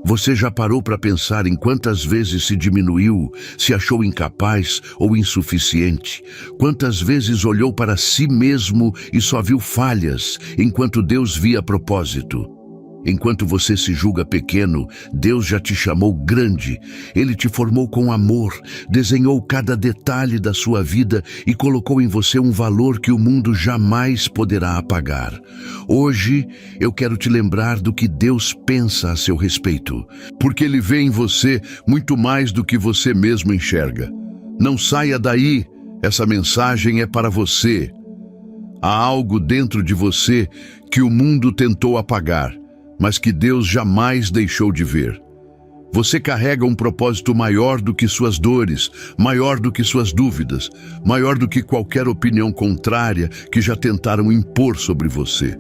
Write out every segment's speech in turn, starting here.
Você já parou para pensar em quantas vezes se diminuiu, se achou incapaz ou insuficiente? Quantas vezes olhou para si mesmo e só viu falhas, enquanto Deus via propósito? Enquanto você se julga pequeno, Deus já te chamou grande. Ele te formou com amor, desenhou cada detalhe da sua vida e colocou em você um valor que o mundo jamais poderá apagar. Hoje, eu quero te lembrar do que Deus pensa a seu respeito, porque Ele vê em você muito mais do que você mesmo enxerga. Não saia daí, essa mensagem é para você. Há algo dentro de você que o mundo tentou apagar, mas que Deus jamais deixou de ver. Você carrega um propósito maior do que suas dores, maior do que suas dúvidas, maior do que qualquer opinião contrária que já tentaram impor sobre você.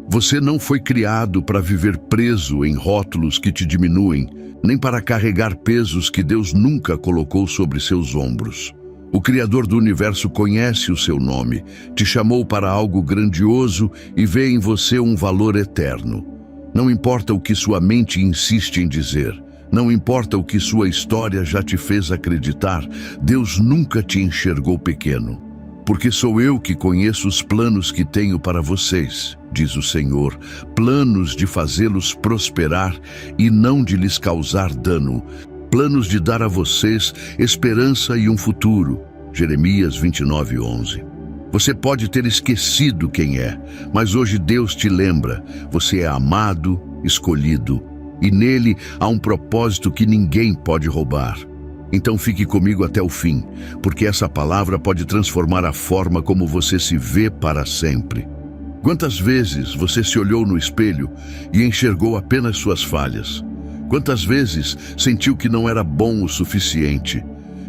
Você não foi criado para viver preso em rótulos que te diminuem, nem para carregar pesos que Deus nunca colocou sobre seus ombros. O Criador do Universo conhece o seu nome, te chamou para algo grandioso e vê em você um valor eterno. Não importa o que sua mente insiste em dizer, não importa o que sua história já te fez acreditar, Deus nunca te enxergou pequeno. Porque sou eu que conheço os planos que tenho para vocês, diz o Senhor, planos de fazê-los prosperar e não de lhes causar dano, planos de dar a vocês esperança e um futuro. Jeremias 29:11. Você pode ter esquecido quem é, mas hoje Deus te lembra. Você é amado, escolhido, e nele há um propósito que ninguém pode roubar. Então fique comigo até o fim, porque essa palavra pode transformar a forma como você se vê para sempre. Quantas vezes você se olhou no espelho e enxergou apenas suas falhas? Quantas vezes sentiu que não era bom o suficiente,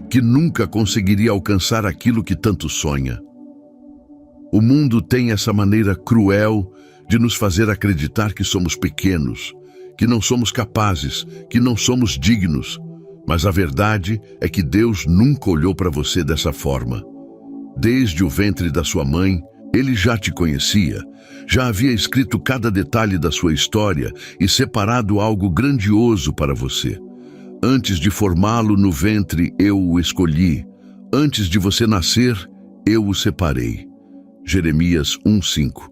que nunca conseguiria alcançar aquilo que tanto sonha? O mundo tem essa maneira cruel de nos fazer acreditar que somos pequenos, que não somos capazes, que não somos dignos. Mas a verdade é que Deus nunca olhou para você dessa forma. Desde o ventre da sua mãe, Ele já te conhecia, já havia escrito cada detalhe da sua história e separado algo grandioso para você. Antes de formá-lo no ventre, eu o escolhi. Antes de você nascer, eu o separei. Jeremias 1:5.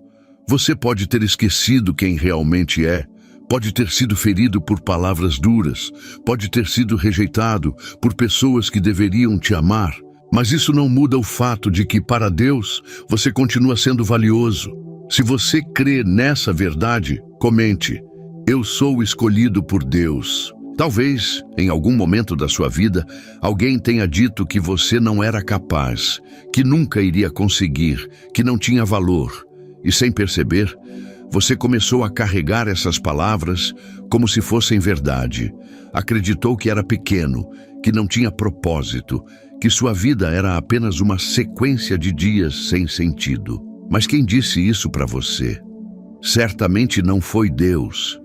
Você pode ter esquecido quem realmente é, pode ter sido ferido por palavras duras, pode ter sido rejeitado por pessoas que deveriam te amar, mas isso não muda o fato de que, para Deus, você continua sendo valioso. Se você crê nessa verdade, comente: eu sou escolhido por Deus. Talvez, em algum momento da sua vida, alguém tenha dito que você não era capaz, que nunca iria conseguir, que não tinha valor. E sem perceber, você começou a carregar essas palavras como se fossem verdade. Acreditou que era pequeno, que não tinha propósito, que sua vida era apenas uma sequência de dias sem sentido. Mas quem disse isso para você? Certamente não foi Deus.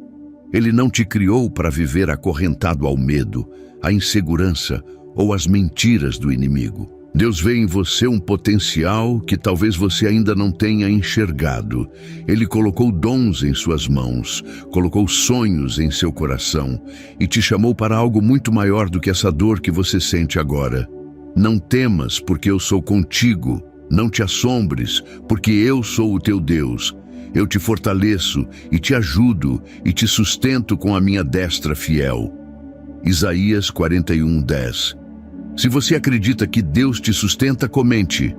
Ele não te criou para viver acorrentado ao medo, à insegurança ou às mentiras do inimigo. Deus vê em você um potencial que talvez você ainda não tenha enxergado. Ele colocou dons em suas mãos, colocou sonhos em seu coração e te chamou para algo muito maior do que essa dor que você sente agora. Não temas, porque eu sou contigo. Não te assombres, porque eu sou o teu Deus. Eu te fortaleço e te ajudo e te sustento com a minha destra fiel. Isaías 41:10. Se você acredita que Deus te sustenta, comente: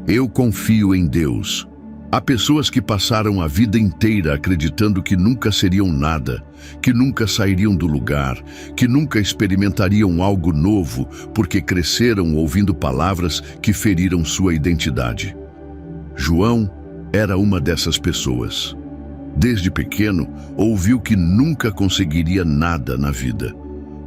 eu confio em Deus. Há pessoas que passaram a vida inteira acreditando que nunca seriam nada, que nunca sairiam do lugar, que nunca experimentariam algo novo, porque cresceram ouvindo palavras que feriram sua identidade. João era uma dessas pessoas. Desde pequeno, ouviu que nunca conseguiria nada na vida.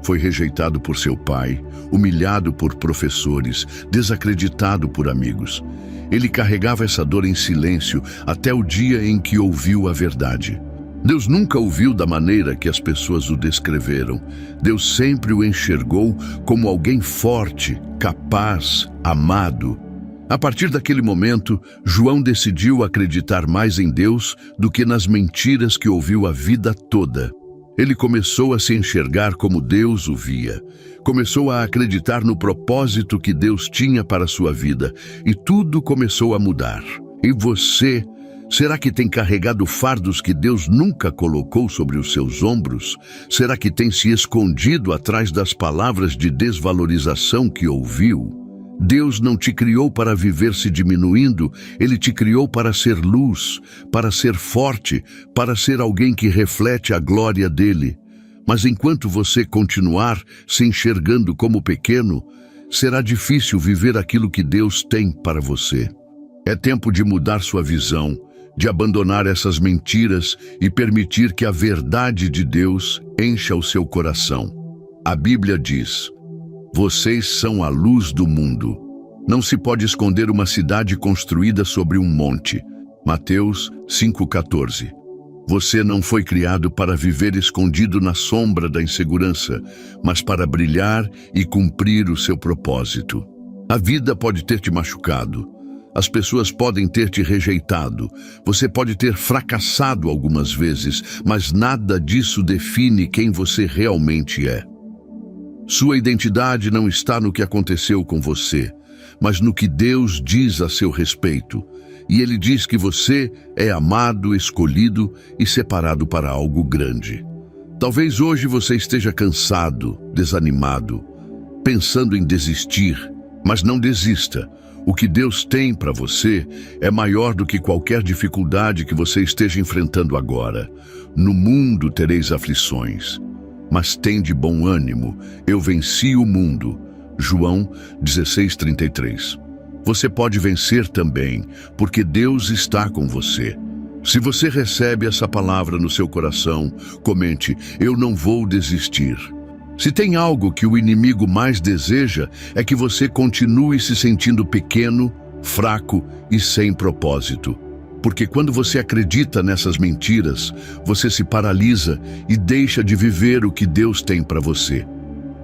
Foi rejeitado por seu pai, humilhado por professores, desacreditado por amigos. Ele carregava essa dor em silêncio até o dia em que ouviu a verdade. Deus nunca o viu da maneira que as pessoas o descreveram. Deus sempre o enxergou como alguém forte, capaz, amado. A partir daquele momento, João decidiu acreditar mais em Deus do que nas mentiras que ouviu a vida toda. Ele começou a se enxergar como Deus o via. Começou a acreditar no propósito que Deus tinha para a sua vida. E tudo começou a mudar. E você, será que tem carregado fardos que Deus nunca colocou sobre os seus ombros? Será que tem se escondido atrás das palavras de desvalorização que ouviu? Deus não te criou para viver se diminuindo, Ele te criou para ser luz, para ser forte, para ser alguém que reflete a glória dEle. Mas enquanto você continuar se enxergando como pequeno, será difícil viver aquilo que Deus tem para você. É tempo de mudar sua visão, de abandonar essas mentiras e permitir que a verdade de Deus encha o seu coração. A Bíblia diz: vocês são a luz do mundo. Não se pode esconder uma cidade construída sobre um monte. Mateus 5,14. Você não foi criado para viver escondido na sombra da insegurança, mas para brilhar e cumprir o seu propósito. A vida pode ter te machucado. As pessoas podem ter te rejeitado. Você pode ter fracassado algumas vezes, mas nada disso define quem você realmente é. Sua identidade não está no que aconteceu com você, mas no que Deus diz a seu respeito. E Ele diz que você é amado, escolhido e separado para algo grande. Talvez hoje você esteja cansado, desanimado, pensando em desistir, mas não desista. O que Deus tem para você é maior do que qualquer dificuldade que você esteja enfrentando agora. No mundo tereis aflições, mas tende bom ânimo, eu venci o mundo. João 16:33. Você pode vencer também, porque Deus está com você. Se você recebe essa palavra no seu coração, comente: eu não vou desistir. Se tem algo que o inimigo mais deseja, é que você continue se sentindo pequeno, fraco e sem propósito. Porque quando você acredita nessas mentiras, você se paralisa e deixa de viver o que Deus tem para você.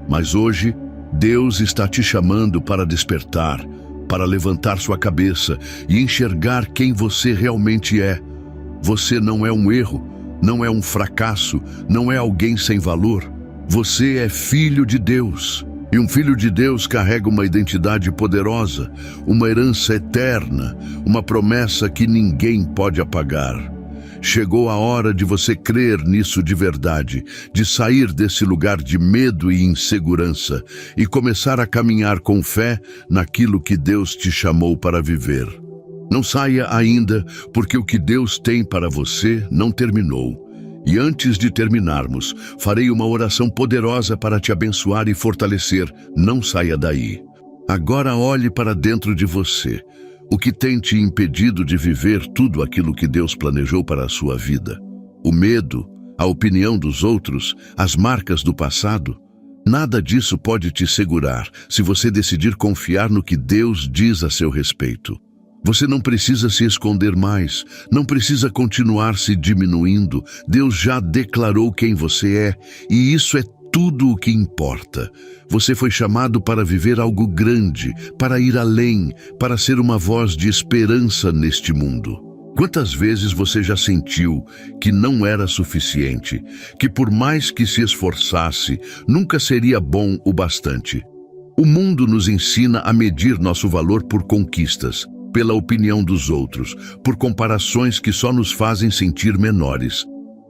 Mas hoje, Deus está te chamando para despertar, para levantar sua cabeça e enxergar quem você realmente é. Você não é um erro, não é um fracasso, não é alguém sem valor. Você é filho de Deus. E um filho de Deus carrega uma identidade poderosa, uma herança eterna, uma promessa que ninguém pode apagar. Chegou a hora de você crer nisso de verdade, de sair desse lugar de medo e insegurança e começar a caminhar com fé naquilo que Deus te chamou para viver. Não saia ainda, porque o que Deus tem para você não terminou. E antes de terminarmos, farei uma oração poderosa para te abençoar e fortalecer. Não saia daí. Agora olhe para dentro de você. O que tem te impedido de viver tudo aquilo que Deus planejou para a sua vida? O medo, a opinião dos outros, as marcas do passado? Nada disso pode te segurar se você decidir confiar no que Deus diz a seu respeito. Você não precisa se esconder mais, não precisa continuar se diminuindo. Deus já declarou quem você é, e isso é tudo o que importa. Você foi chamado para viver algo grande, para ir além, para ser uma voz de esperança neste mundo. Quantas vezes você já sentiu que não era suficiente, que por mais que se esforçasse, nunca seria bom o bastante? O mundo nos ensina a medir nosso valor por conquistas, pela opinião dos outros, por comparações que só nos fazem sentir menores.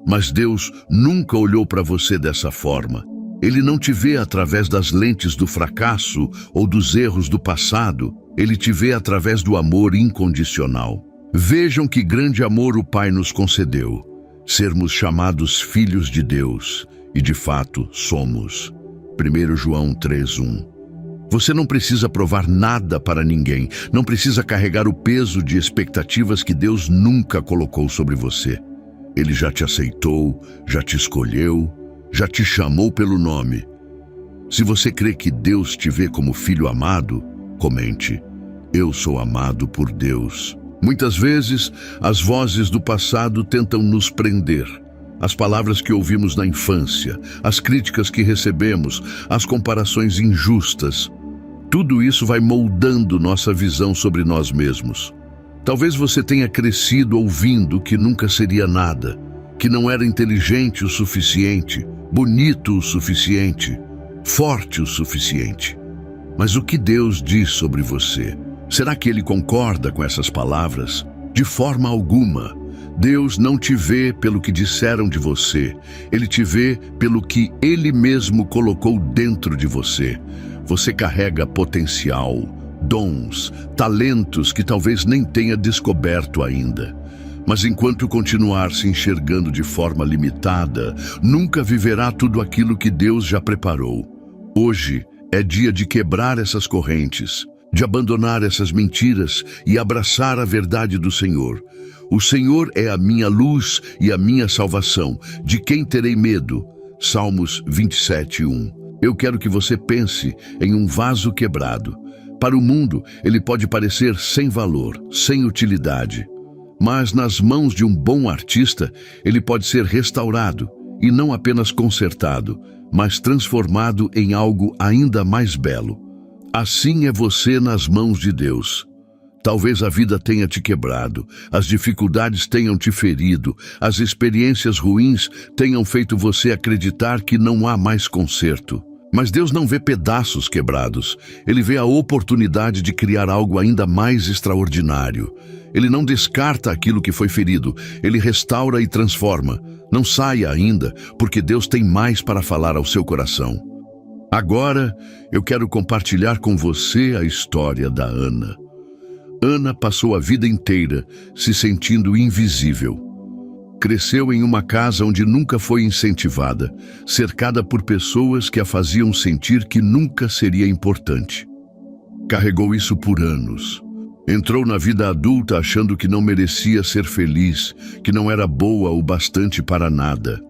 Mas Deus nunca olhou para você dessa forma. Ele não te vê através das lentes do fracasso ou dos erros do passado. Ele te vê através do amor incondicional. Vejam que grande amor o Pai nos concedeu. Sermos chamados filhos de Deus. E de fato somos. 1 João 3:1. Você não precisa provar nada para ninguém, não precisa carregar o peso de expectativas que Deus nunca colocou sobre você. Ele já te aceitou, já te escolheu, já te chamou pelo nome. Se você crê que Deus te vê como filho amado, comente: eu sou amado por Deus. Muitas vezes, as vozes do passado tentam nos prender. As palavras que ouvimos na infância, as críticas que recebemos, as comparações injustas, tudo isso vai moldando nossa visão sobre nós mesmos. Talvez você tenha crescido ouvindo que nunca seria nada, que não era inteligente o suficiente, bonito o suficiente, forte o suficiente. Mas o que Deus diz sobre você? Será que Ele concorda com essas palavras? De forma alguma. Deus não te vê pelo que disseram de você. Ele te vê pelo que Ele mesmo colocou dentro de você. Você carrega potencial, dons, talentos que talvez nem tenha descoberto ainda. Mas enquanto continuar se enxergando de forma limitada, nunca viverá tudo aquilo que Deus já preparou. Hoje é dia de quebrar essas correntes, de abandonar essas mentiras e abraçar a verdade do Senhor. O Senhor é a minha luz e a minha salvação. De quem terei medo? Salmos 27:1. Eu quero que você pense em um vaso quebrado. Para o mundo, ele pode parecer sem valor, sem utilidade. Mas nas mãos de um bom artista, ele pode ser restaurado, e não apenas consertado, mas transformado em algo ainda mais belo. Assim é você nas mãos de Deus. Talvez a vida tenha te quebrado, as dificuldades tenham te ferido, as experiências ruins tenham feito você acreditar que não há mais conserto. Mas Deus não vê pedaços quebrados, Ele vê a oportunidade de criar algo ainda mais extraordinário. Ele não descarta aquilo que foi ferido, Ele restaura e transforma. Não saia ainda, porque Deus tem mais para falar ao seu coração. Agora, eu quero compartilhar com você a história da Ana. Ana passou a vida inteira se sentindo invisível. Cresceu em uma casa onde nunca foi incentivada, cercada por pessoas que a faziam sentir que nunca seria importante. Carregou isso por anos. Entrou na vida adulta achando que não merecia ser feliz, que não era boa o bastante para nada.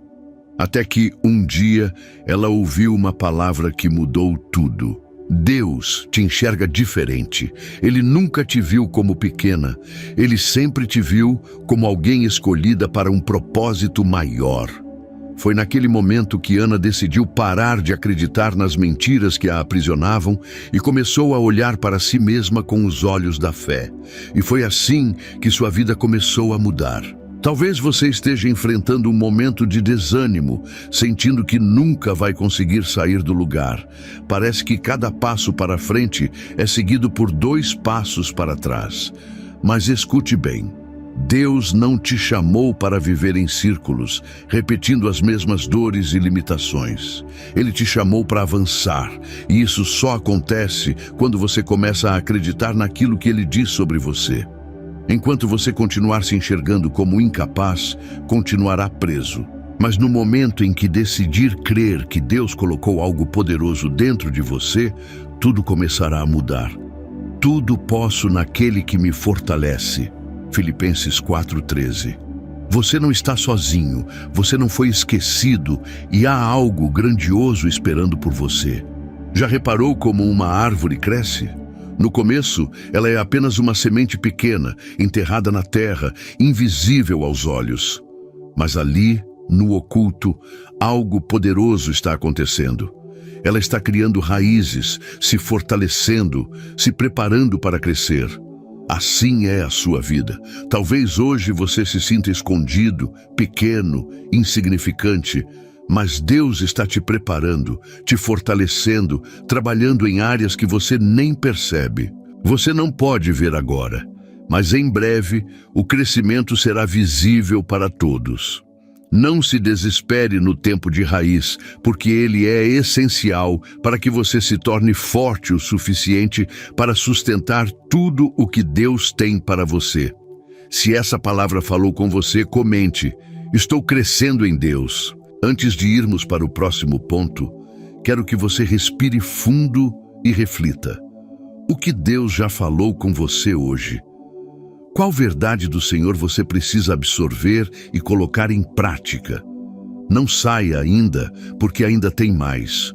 Até que, um dia, ela ouviu uma palavra que mudou tudo. Deus te enxerga diferente. Ele nunca te viu como pequena. Ele sempre te viu como alguém escolhida para um propósito maior. Foi naquele momento que Ana decidiu parar de acreditar nas mentiras que a aprisionavam e começou a olhar para si mesma com os olhos da fé. E foi assim que sua vida começou a mudar. Talvez você esteja enfrentando um momento de desânimo, sentindo que nunca vai conseguir sair do lugar. Parece que cada passo para frente é seguido por 2 passos para trás. Mas escute bem, Deus não te chamou para viver em círculos, repetindo as mesmas dores e limitações. Ele te chamou para avançar, e isso só acontece quando você começa a acreditar naquilo que Ele diz sobre você. Enquanto você continuar se enxergando como incapaz, continuará preso. Mas no momento em que decidir crer que Deus colocou algo poderoso dentro de você, tudo começará a mudar. Tudo posso naquele que me fortalece. Filipenses 4:13. Você não está sozinho, você não foi esquecido e há algo grandioso esperando por você. Já reparou como uma árvore cresce? No começo, ela é apenas uma semente pequena, enterrada na terra, invisível aos olhos. Mas ali, no oculto, algo poderoso está acontecendo. Ela está criando raízes, se fortalecendo, se preparando para crescer. Assim é a sua vida. Talvez hoje você se sinta escondido, pequeno, insignificante, mas Deus está te preparando, te fortalecendo, trabalhando em áreas que você nem percebe. Você não pode ver agora, mas em breve o crescimento será visível para todos. Não se desespere no tempo de raiz, porque ele é essencial para que você se torne forte o suficiente para sustentar tudo o que Deus tem para você. Se essa palavra falou com você, comente: estou crescendo em Deus. Antes de irmos para o próximo ponto, quero que você respire fundo e reflita. O que Deus já falou com você hoje? Qual verdade do Senhor você precisa absorver e colocar em prática? Não saia ainda, porque ainda tem mais.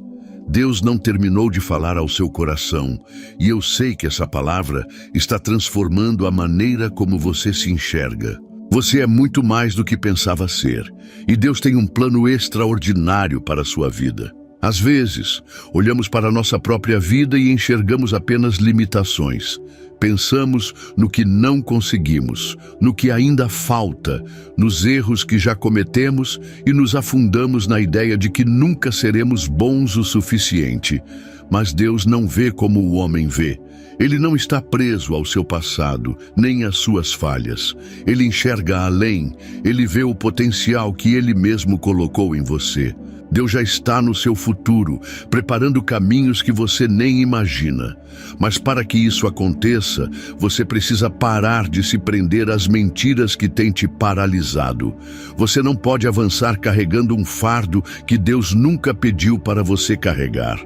Deus não terminou de falar ao seu coração, e eu sei que essa palavra está transformando a maneira como você se enxerga. Você é muito mais do que pensava ser, e Deus tem um plano extraordinário para a sua vida. Às vezes, olhamos para a nossa própria vida e enxergamos apenas limitações. Pensamos no que não conseguimos, no que ainda falta, nos erros que já cometemos e nos afundamos na ideia de que nunca seremos bons o suficiente. Mas Deus não vê como o homem vê. Ele não está preso ao seu passado, nem às suas falhas. Ele enxerga além, ele vê o potencial que ele mesmo colocou em você. Deus já está no seu futuro, preparando caminhos que você nem imagina. Mas para que isso aconteça, você precisa parar de se prender às mentiras que têm te paralisado. Você não pode avançar carregando um fardo que Deus nunca pediu para você carregar.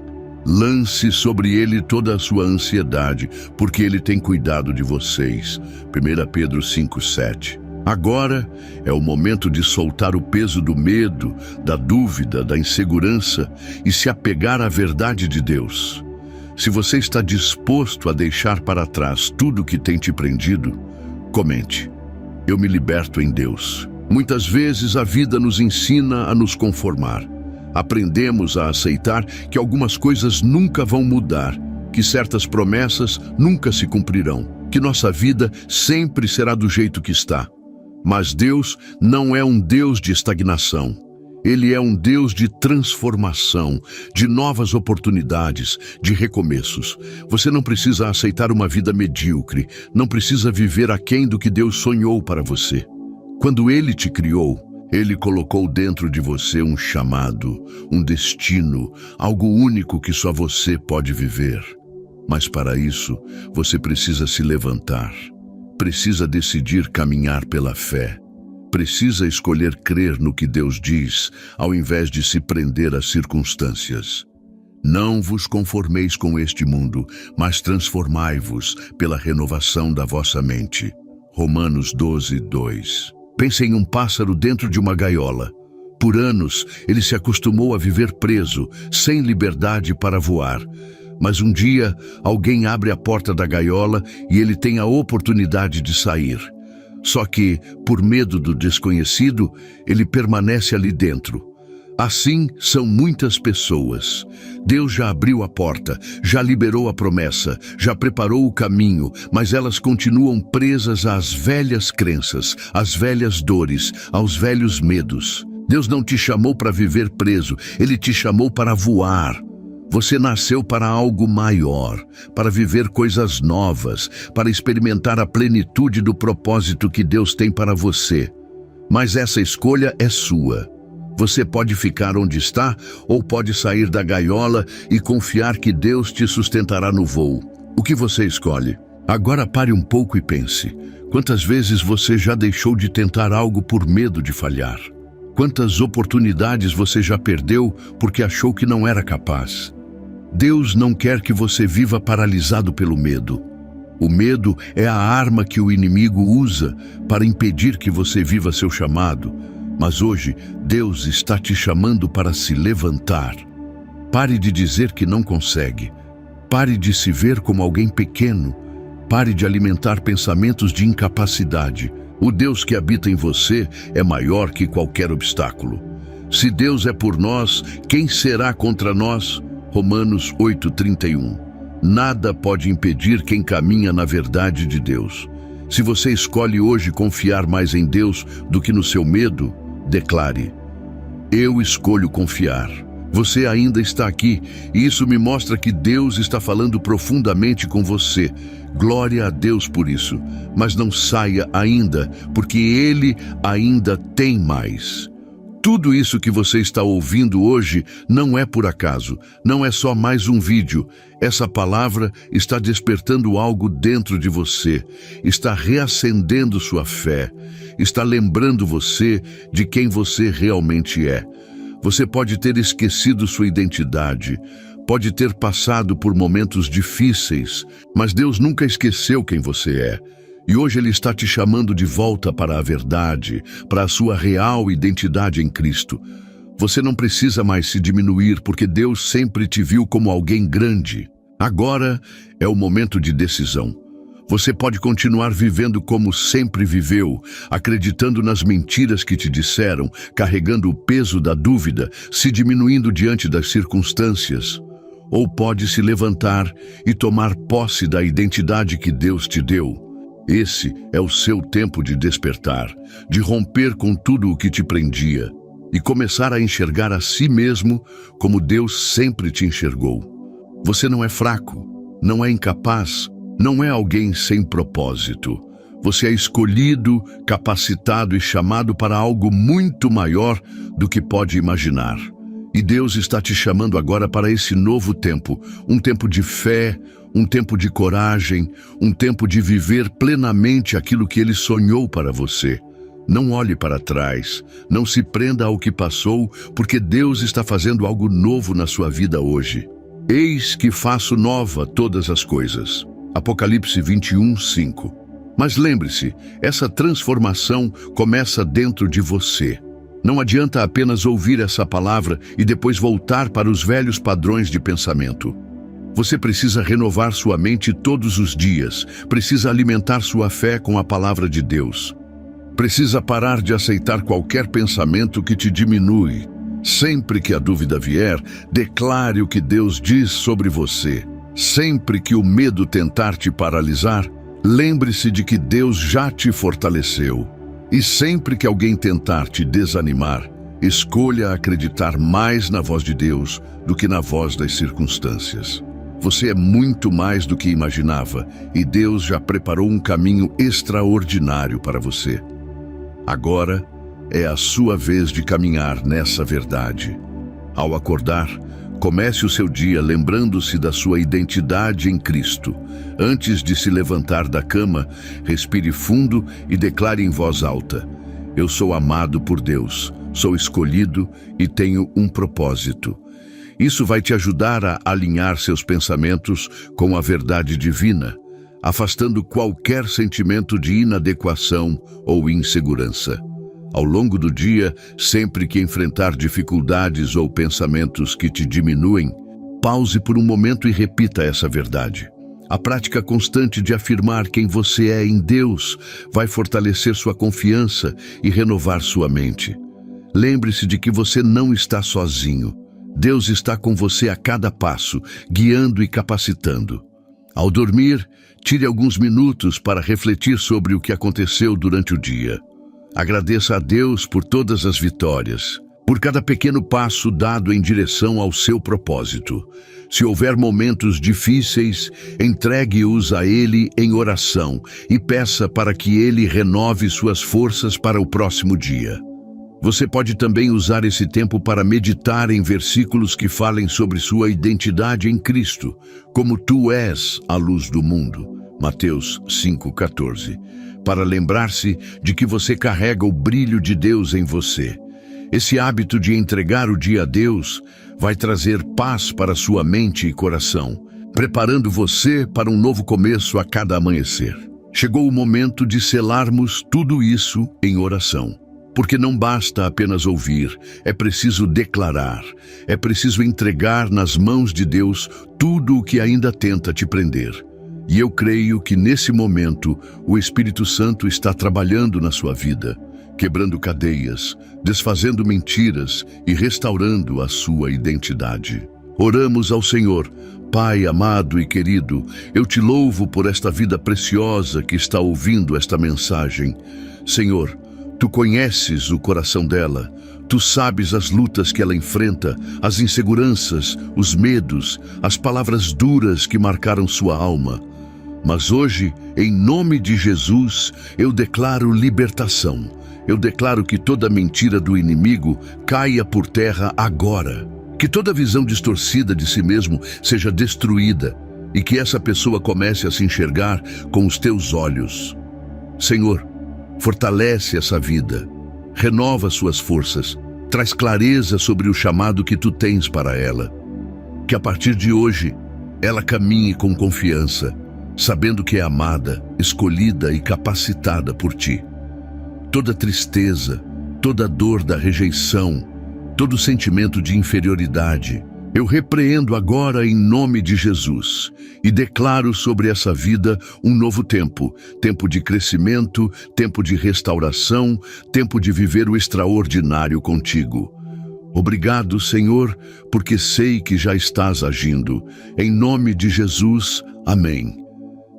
Lance sobre ele toda a sua ansiedade, porque ele tem cuidado de vocês. 1 Pedro 5:7. Agora é o momento de soltar o peso do medo, da dúvida, da insegurança e se apegar à verdade de Deus. Se você está disposto a deixar para trás tudo que tem te prendido, comente: eu me liberto em Deus. Muitas vezes a vida nos ensina a nos conformar. Aprendemos a aceitar que algumas coisas nunca vão mudar, que certas promessas nunca se cumprirão, que nossa vida sempre será do jeito que está. Mas Deus não é um Deus de estagnação. Ele é um Deus de transformação, de novas oportunidades, de recomeços. Você não precisa aceitar uma vida medíocre, não precisa viver aquém do que Deus sonhou para você. Quando Ele te criou, Ele colocou dentro de você um chamado, um destino, algo único que só você pode viver. Mas para isso, você precisa se levantar. Precisa decidir caminhar pela fé. Precisa escolher crer no que Deus diz, ao invés de se prender às circunstâncias. Não vos conformeis com este mundo, mas transformai-vos pela renovação da vossa mente. Romanos 12:2. Pense em um pássaro dentro de uma gaiola. Por anos, ele se acostumou a viver preso, sem liberdade para voar. Mas um dia, alguém abre a porta da gaiola e ele tem a oportunidade de sair. Só que, por medo do desconhecido, ele permanece ali dentro. Assim são muitas pessoas. Deus já abriu a porta, já liberou a promessa, já preparou o caminho, mas elas continuam presas às velhas crenças, às velhas dores, aos velhos medos. Deus não te chamou para viver preso, Ele te chamou para voar. Você nasceu para algo maior, para viver coisas novas, para experimentar a plenitude do propósito que Deus tem para você. Mas essa escolha é sua. Você pode ficar onde está ou pode sair da gaiola e confiar que Deus te sustentará no voo. O que você escolhe? Agora pare um pouco e pense. Quantas vezes você já deixou de tentar algo por medo de falhar? Quantas oportunidades você já perdeu porque achou que não era capaz? Deus não quer que você viva paralisado pelo medo. O medo é a arma que o inimigo usa para impedir que você viva seu chamado. Mas hoje, Deus está te chamando para se levantar. Pare de dizer que não consegue. Pare de se ver como alguém pequeno. Pare de alimentar pensamentos de incapacidade. O Deus que habita em você é maior que qualquer obstáculo. Se Deus é por nós, quem será contra nós? Romanos 8:31. Nada pode impedir quem caminha na verdade de Deus. Se você escolhe hoje confiar mais em Deus do que no seu medo, declare: eu escolho confiar. Você ainda está aqui, e isso me mostra que Deus está falando profundamente com você. Glória a Deus por isso. Mas não saia ainda, porque Ele ainda tem mais. Tudo isso que você está ouvindo hoje não é por acaso, não é só mais um vídeo. Essa palavra está despertando algo dentro de você, está reacendendo sua fé, está lembrando você de quem você realmente é. Você pode ter esquecido sua identidade, pode ter passado por momentos difíceis, mas Deus nunca esqueceu quem você é. E hoje Ele está te chamando de volta para a verdade, para a sua real identidade em Cristo. Você não precisa mais se diminuir, porque Deus sempre te viu como alguém grande. Agora é o momento de decisão. Você pode continuar vivendo como sempre viveu, acreditando nas mentiras que te disseram, carregando o peso da dúvida, se diminuindo diante das circunstâncias. ou pode se levantar e tomar posse da identidade que Deus te deu. Esse é o seu tempo de despertar, de romper com tudo o que te prendia e começar a enxergar a si mesmo como Deus sempre te enxergou. Você não é fraco, não é incapaz, não é alguém sem propósito. Você é escolhido, capacitado e chamado para algo muito maior do que pode imaginar. E Deus está te chamando agora para esse novo tempo, um tempo de fé, um tempo de coragem, um tempo de viver plenamente aquilo que Ele sonhou para você. Não olhe para trás, não se prenda ao que passou, porque Deus está fazendo algo novo na sua vida hoje. Eis que faço nova todas as coisas. Apocalipse 21:5. Mas lembre-se, essa transformação começa dentro de você. Não adianta apenas ouvir essa palavra e depois voltar para os velhos padrões de pensamento. Você precisa renovar sua mente todos os dias, precisa alimentar sua fé com a palavra de Deus. Precisa parar de aceitar qualquer pensamento que te diminui. Sempre que a dúvida vier, declare o que Deus diz sobre você. Sempre que o medo tentar te paralisar, lembre-se de que Deus já te fortaleceu. E sempre que alguém tentar te desanimar, escolha acreditar mais na voz de Deus do que na voz das circunstâncias. Você é muito mais do que imaginava e Deus já preparou um caminho extraordinário para você. Agora é a sua vez de caminhar nessa verdade. Ao acordar, comece o seu dia lembrando-se da sua identidade em Cristo. Antes de se levantar da cama, respire fundo e declare em voz alta: eu sou amado por Deus, sou escolhido e tenho um propósito. Isso vai te ajudar a alinhar seus pensamentos com a verdade divina, afastando qualquer sentimento de inadequação ou insegurança. Ao longo do dia, sempre que enfrentar dificuldades ou pensamentos que te diminuem, pause por um momento e repita essa verdade. A prática constante de afirmar quem você é em Deus vai fortalecer sua confiança e renovar sua mente. Lembre-se de que você não está sozinho. Deus está com você a cada passo, guiando e capacitando. Ao dormir, tire alguns minutos para refletir sobre o que aconteceu durante o dia. Agradeça a Deus por todas as vitórias, por cada pequeno passo dado em direção ao seu propósito. Se houver momentos difíceis, entregue-os a Ele em oração e peça para que Ele renove suas forças para o próximo dia. Você pode também usar esse tempo para meditar em versículos que falem sobre sua identidade em Cristo, como tu és a luz do mundo, Mateus 5,14, para lembrar-se de que você carrega o brilho de Deus em você. Esse hábito de entregar o dia a Deus vai trazer paz para sua mente e coração, preparando você para um novo começo a cada amanhecer. Chegou o momento de selarmos tudo isso em oração. Porque não basta apenas ouvir, é preciso declarar, é preciso entregar nas mãos de Deus tudo o que ainda tenta te prender. E eu creio que nesse momento o Espírito Santo está trabalhando na sua vida, quebrando cadeias, desfazendo mentiras e restaurando a sua identidade. Oramos ao Senhor. Pai amado e querido, eu te louvo por esta vida preciosa que está ouvindo esta mensagem. Senhor, Tu conheces o coração dela, Tu sabes as lutas que ela enfrenta, as inseguranças, os medos, as palavras duras que marcaram sua alma. Mas hoje, em nome de Jesus, eu declaro libertação. Eu declaro que toda mentira do inimigo caia por terra agora. Que toda visão distorcida de si mesmo seja destruída e que essa pessoa comece a se enxergar com os Teus olhos. Senhor, fortalece essa vida, renova suas forças, traz clareza sobre o chamado que Tu tens para ela. Que a partir de hoje, ela caminhe com confiança, sabendo que é amada, escolhida e capacitada por Ti. Toda tristeza, toda dor da rejeição, todo sentimento de inferioridade, eu repreendo agora em nome de Jesus e declaro sobre essa vida um novo tempo, tempo de crescimento, tempo de restauração, tempo de viver o extraordinário contigo. Obrigado, Senhor, porque sei que já estás agindo. Em nome de Jesus, amém.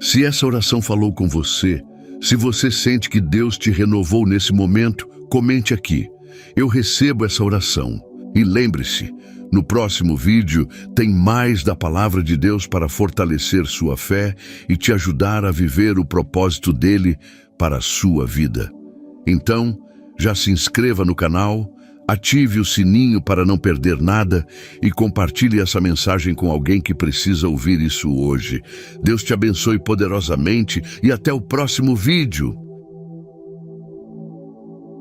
Se essa oração falou com você, se você sente que Deus te renovou nesse momento, comente aqui. Eu recebo essa oração. E lembre-se, no próximo vídeo tem mais da palavra de Deus para fortalecer sua fé e te ajudar a viver o propósito dele para a sua vida. Então, já se inscreva no canal, ative o sininho para não perder nada e compartilhe essa mensagem com alguém que precisa ouvir isso hoje. Deus te abençoe poderosamente e até o próximo vídeo.